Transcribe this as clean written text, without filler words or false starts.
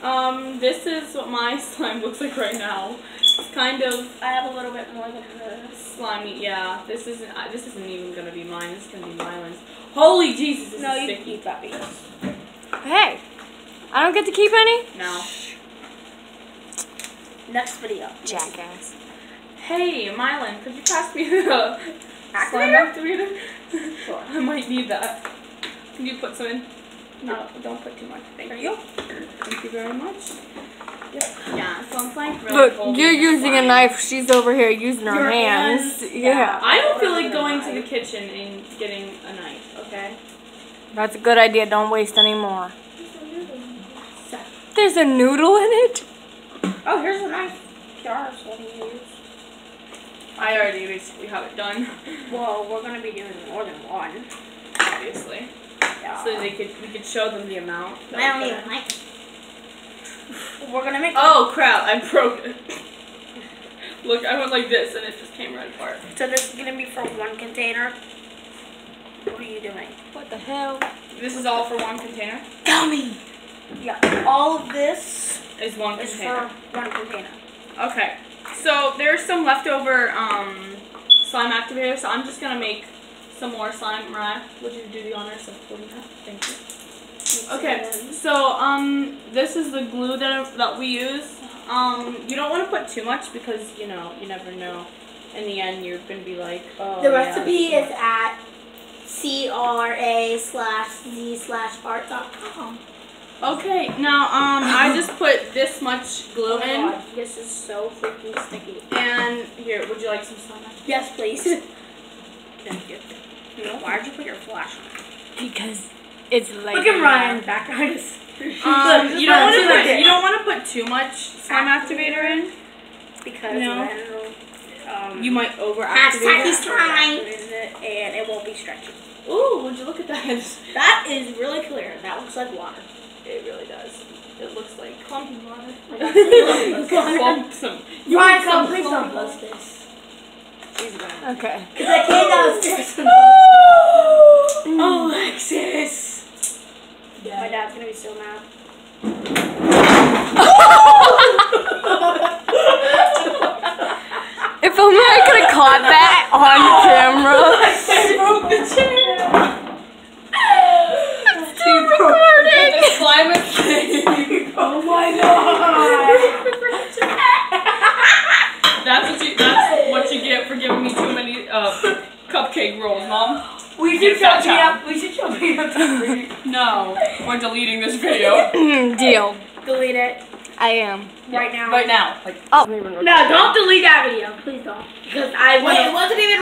This is what my slime looks like right now. It's kind of. I have a little bit more than hers. Slimy, yeah. This isn't even gonna be mine. This is gonna be Mylan's. Holy Jesus! This is sticky. Keep that. Hey, I don't get to keep any? No. Next video. Jackass. Hey, Mylan, could you pass me the slime activator? Sure. I might need that. Can you put some in? No, don't put too much. Thank you. Thank you very much. Yep. Yeah, so I'm like really Look, cold you're in the using a slime. knife. She's over here using her Your hands. hands. Yeah. I don't feel like going to the kitchen and getting a knife, okay? That's a good idea. Don't waste any more. There's a noodle in it? Oh, here's a nice jar so we can use. I already basically have it done, Well, we're gonna be doing more than one. obviously. Yeah. So we could show them the amount. I don't need a knife. We're gonna make. Oh crap! I broke it. Look, I went like this and it just came right apart. So this is gonna be for one container. What are you doing? What the hell? This is all for one container. Dummy. Yeah. All of this Is one is container. for one container. Okay. So there's some leftover slime activators. So I'm just gonna make some more slime. Mariah, would you do the honors of putting that? Thank you. Okay, so this is the glue that we use. You don't want to put too much because you never know. In the end, you're gonna be like, oh. The yeah, recipe this is at cra/z/art.com. Okay, now I just put this much glue Oh my in, God, this is so freaking sticky. and here, would you like some slime? Yes, please. Thank you. Why'd you put your flash on? Because it's like. Look at Ryan's background. You don't want to put too much slime activator in. Because No. then You might over Hashtag activate it. slime. and it won't be stretchy. Ooh, would you look at that? That is really clear. That looks like water. It really does. It looks like clumpy water. Ryan, Some please don't clumpy post this. She's gonna. Okay. Because I came downstairs. Alexis! My dad's gonna be so mad. If only I could have caught that on camera. I broke the chair! Still recording. The climate thing! Oh my god. That's what you get for giving me too many cupcake rolls, Mom. We Get should a fat show child. me up. No, we're deleting this video. Deal. Delete it I am. right now. Right now. Like, Oh. No, don't delete that video. Please don't. Because I want to.